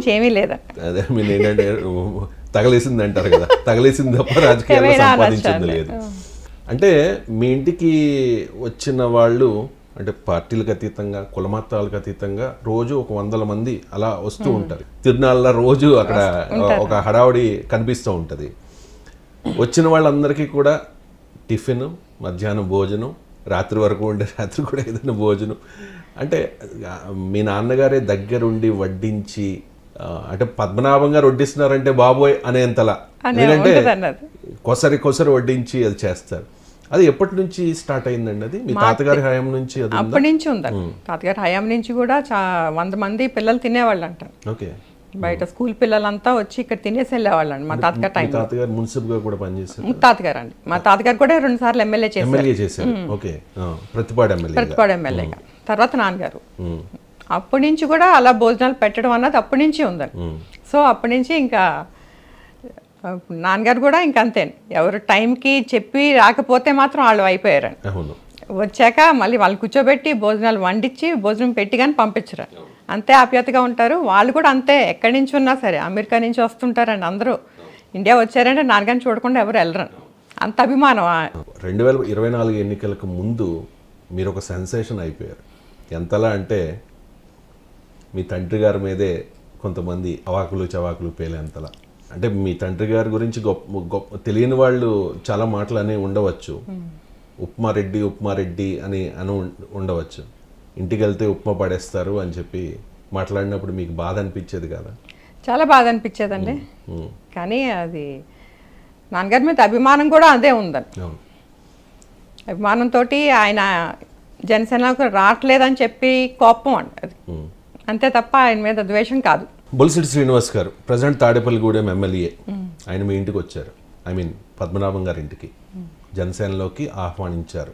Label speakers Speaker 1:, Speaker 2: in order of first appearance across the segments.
Speaker 1: మించి ఏమీ లేదంట.
Speaker 2: అదే మీరు ఏంటంటే తగలేసింది అంటారు కదా, తగలేసింది తప్ప రాజకీయాల్లో సంపాదించింది లేదు. అంటే మీ ఇంటికి వచ్చిన వాళ్ళు అంటే పార్టీలకు అతీతంగా కులమతాలకు అతీతంగా రోజు ఒక 100 మంది అలా వస్తూ ఉంటారు. తిరునాళ్ళ రోజు అక్కడ ఒక హడావుడి కనిపిస్తూ ఉంటుంది. వచ్చిన వాళ్ళందరికీ కూడా టిఫిన్, మధ్యాహ్నం భోజనం, రాత్రి వరకు ఉండే రాత్రి కూడా ఏదైనా భోజనం. అంటే మీ నాన్నగారే దగ్గరుండి వడ్డించి అంటే పద్మనాభం గారు వడ్డిస్తున్నారంటే బాబోయ్ అనేంతలా, ఎందుకంటే కొసరి వడ్డించి అది చేస్తారు. అది ఎప్పటి నుంచి స్టార్ట్ అయిందండి? అది మీ తాతగారి హయాం నుంచి?
Speaker 1: అప్పటి నుంచి ఉందండి. తాతగారి హయాం నుంచి కూడా 100 మంది పిల్లలు తినేవాళ్ళు అంట.
Speaker 2: ఓకే.
Speaker 1: బయట స్కూల్ పిల్లలంతా వచ్చి ఇక్కడ తినేసి వెళ్ళేవాళ్ళు అండి మా తాతగారి టైం.
Speaker 2: తాతగారు మున్సిపల్ గా కూడా పనిచేశారు.
Speaker 1: తాతగారు అండి, మా తాతగారు కూడా 2 సార్లు ఎమ్మెల్యే
Speaker 2: చేశారు. ఓకే. ప్రతిపాడు
Speaker 1: ఎమ్మెల్యేగా. తర్వాత నాన్నగారు. అప్పటి నుంచి కూడా అలా భోజనాలు పెట్టడం అన్నది అప్పటి నుంచి ఉందండి. సో అప్పటి నుంచి ఇంకా నాన్నగారు కూడా ఇంకా అంతే, ఎవరు టైంకి చెప్పి రాకపోతే మాత్రం వాళ్ళు అయిపోయారండి. వచ్చాక మళ్ళీ వాళ్ళు కూర్చోబెట్టి భోజనాలు వండించి భోజనం పెట్టి కానీ పంపించరు. అంతే ఆప్యాయతగా ఉంటారు. వాళ్ళు కూడా అంతే, ఎక్కడి నుంచి ఉన్నా సరే, అమెరికా నుంచి వస్తుంటారండి అందరూ. ఇండియా వచ్చారంటే నాన్నగారిని చూడకుండా ఎవరు వెళ్ళరు, అంత అభిమానం.
Speaker 2: 2024 ఎన్నికలకు ముందు మీరు ఒక సెన్సేషన్ అయిపోయారు. ఎంతలా అంటే మీ తండ్రి గారి మీదే కొంతమంది అవాకులు చవాకులు పేలేంతలా. అంటే మీ తండ్రి గారి గురించి గొప్ప తెలియని వాళ్ళు చాలా మాటలు అని ఉండవచ్చు. ఉప్మారెడ్డి అని ఉండవచ్చు. ఇంటికి వెళ్తే ఉప్మా పడేస్తారు అని చెప్పి మాట్లాడినప్పుడు మీకు బాధ అనిపించేది కదా?
Speaker 1: చాలా బాధ అనిపించేదండి. కానీ అది నాన్నగారి మీద అభిమానం కూడా అదే ఉందండి. అభిమానంతో ఆయన జనసేనకు రావట్లేదని చెప్పి కోపం అండి అది, అంతే తప్ప ఆయన మీద ద్వేషం కాదు.
Speaker 2: బొలిశెట్టి శ్రీనివాస్ గారు ప్రజెంట్ తాడేపల్లిగూడెం ఎమ్మెల్యే, ఆయన మీ ఇంటికి వచ్చారు. పద్మనాభం గారి ఇంటికి జనసేనలోకి ఆహ్వానించారు.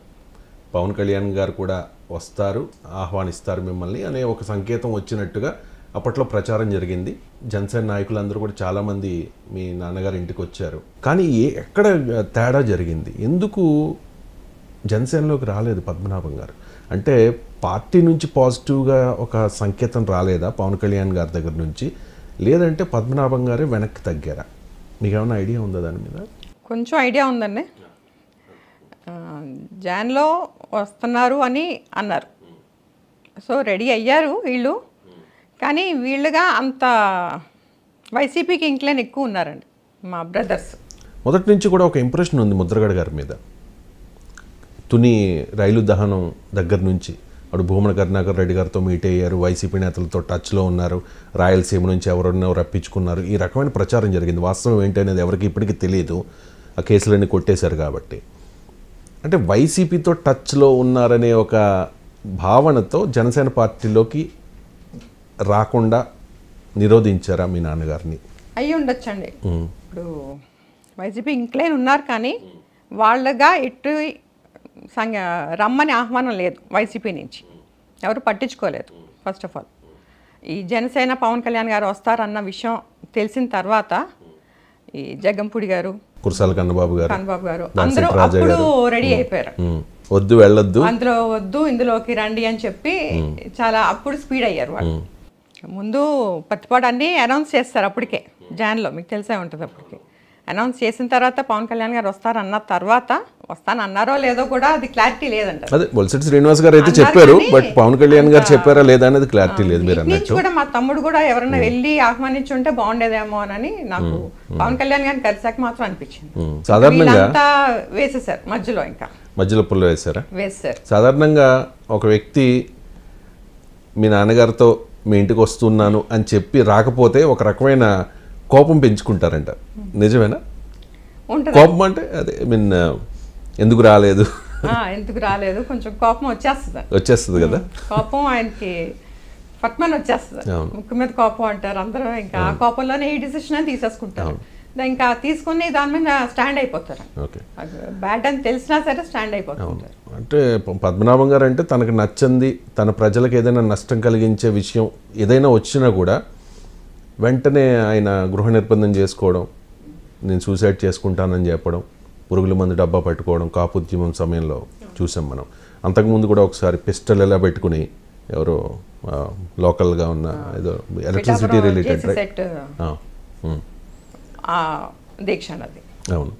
Speaker 2: పవన్ కళ్యాణ్ గారు కూడా వస్తారు, ఆహ్వానిస్తారు మిమ్మల్ని అనే ఒక సంకేతం వచ్చినట్టుగా అప్పట్లో ప్రచారం జరిగింది. జనసేన నాయకులందరూ కూడా చాలామంది మీ నాన్నగారి ఇంటికి వచ్చారు. కానీ ఎక్కడ తేడా జరిగింది? ఎందుకు జనసేనలోకి రాలేదు పద్మనాభం గారు? అంటే పార్టీ నుంచి పాజిటివ్గా ఒక సంకేతం రాలేదా పవన్ కళ్యాణ్ గారి దగ్గర నుంచి? లేదంటే పద్మనాభం గారే వెనక్కి తగ్గారా? మీకు ఏమైనా ఐడియా ఉందా దాని మీద?
Speaker 1: కొంచెం ఐడియా ఉందండి. జాన్లో వస్తున్నారు అని అన్నారు, సో రెడీ అయ్యారు వీళ్ళు. కానీ వీళ్ళుగా అంత వైసీపీకి ఇంక్లైన్ ఎక్కువ ఉన్నారండి మా బ్రదర్స్.
Speaker 2: మొదటి నుంచి కూడా ఒక ఇంప్రెషన్ ఉంది ముద్రగడ గారి మీద. తుని రైలు దహనం దగ్గర నుంచి అప్పుడు భూమన కరుణాకర్ రెడ్డి గారితో మీట్ అయ్యారు, వైసీపీ నేతలతో టచ్లో ఉన్నారు, రాయలసీమ నుంచి ఎవరన్నా రప్పించుకున్నారు, ఈ రకమైన ప్రచారం జరిగింది. వాస్తవం ఏంటనేది ఎవరికి ఇప్పటికీ తెలియదు, ఆ కేసులన్నీ కొట్టేశారు కాబట్టి. అంటే వైసీపీతో టచ్లో ఉన్నారనే ఒక భావనతో జనసేన పార్టీలోకి రాకుండా నిరోధించారా మీ నాన్నగారిని?
Speaker 1: అయ్యి ఉండొచ్చండి. ఇప్పుడు వైసీపీ ఇంక్లైన్ ఉన్నారు కానీ వాళ్ళగా ఇటు రమ్మని ఆహ్వానం లేదు వైసీపీ నుంచి, ఎవరు పట్టించుకోలేదు. ఫస్ట్ ఆఫ్ ఆల్ ఈ జనసేన పవన్ కళ్యాణ్ గారు వస్తారన్న విషయం తెలిసిన తర్వాత ఈ జగ్గంపూడి గారు,
Speaker 2: కురసాల కన్నబాబు గారు
Speaker 1: అందరూ అప్పుడు రెడీ అయిపోయారు.
Speaker 2: వద్దు వెళ్ళొద్దు,
Speaker 1: అందులో వద్దు ఇందులోకి రండి అని చెప్పి చాలా అప్పుడు స్పీడ్ అయ్యారు వాళ్ళు. ముందు పత్తిపాడు అన్నీ అనౌన్స్ చేస్తారు అప్పటికే, జాన్లో మీకు తెలిసే ఉంటుంది. అప్పటికే అనౌన్స్ చేసిన తర్వాత పవన్ కళ్యాణ్ గారు వస్తారన్న తర్వాత, వస్తానన్నారో లేదో కూడా అది క్లారిటీ లేదంట.
Speaker 2: అదే బొలిశెట్టి శ్రీనివాస్ గారు అయితే చెప్పారు, బట్ పవన్ కళ్యాణ్ గారు చెప్పారా లేదా అనేది క్లారిటీ లేదు. మీరు అన్నట్టు
Speaker 1: కూడా మా తమ్ముడు కూడా ఎవరైనా వెళ్ళి ఆహ్వానించి ఉంటే బాగుండేదేమో అని నాకు పవన్ కళ్యాణ్ గారిని కలిసాక మాత్రం అనిపించింది. సాధారణంగా వేసేసారు మధ్యలో పుల్ల వేసారా? వేసారు.
Speaker 2: సాధారణంగా ఒక వ్యక్తి మీ నాన్నగారితో మీ ఇంటికి వస్తున్నాను అని చెప్పి రాకపోతే ఒక రకమైన కోపం పెంచుకుంటారంట, నిజమేనా? కోపం అంటే అదే ఎందుకు రాలేదు
Speaker 1: కొంచెం కోపం
Speaker 2: వచ్చేస్తుంది కదా.
Speaker 1: కోపం ఆయనకి పట్మని వచ్చేస్తుంది, ముక్కు మీద కోపం అంటారు అందరూ. ఇంకా ఆ కోపంలోనే ఈ డిసిషన్ అని తీసేసుకుంటారు. ఇంకా తీసుకుని దాని మీద స్టాండ్ అయిపోతారు. బ్యాడ్ అని తెలిసినా సరే స్టాండ్ అయిపోతారు.
Speaker 2: అంటే పద్మనాభం గారు అంటే తనకు నచ్చింది, తన ప్రజలకు ఏదైనా నష్టం కలిగించే విషయం ఏదైనా వచ్చినా కూడా వెంటనే ఆయన గృహ నిర్బంధం చేసుకోవడం, నేను సూసైడ్ చేసుకుంటానని చెప్పడం, పురుగుల మందు డబ్బా పట్టుకోవడం కాపు ఉద్యమం సమయంలో చూసాం మనం. అంతకుముందు కూడా ఒకసారి పిస్టల్ ఎలా పెట్టుకుని ఎవరో లోకల్గా ఉన్న ఏదో ఎలక్ట్రిసిటీ రిలేటెడ్
Speaker 1: సెట్ దీక్ష అన్నది.
Speaker 2: అవును.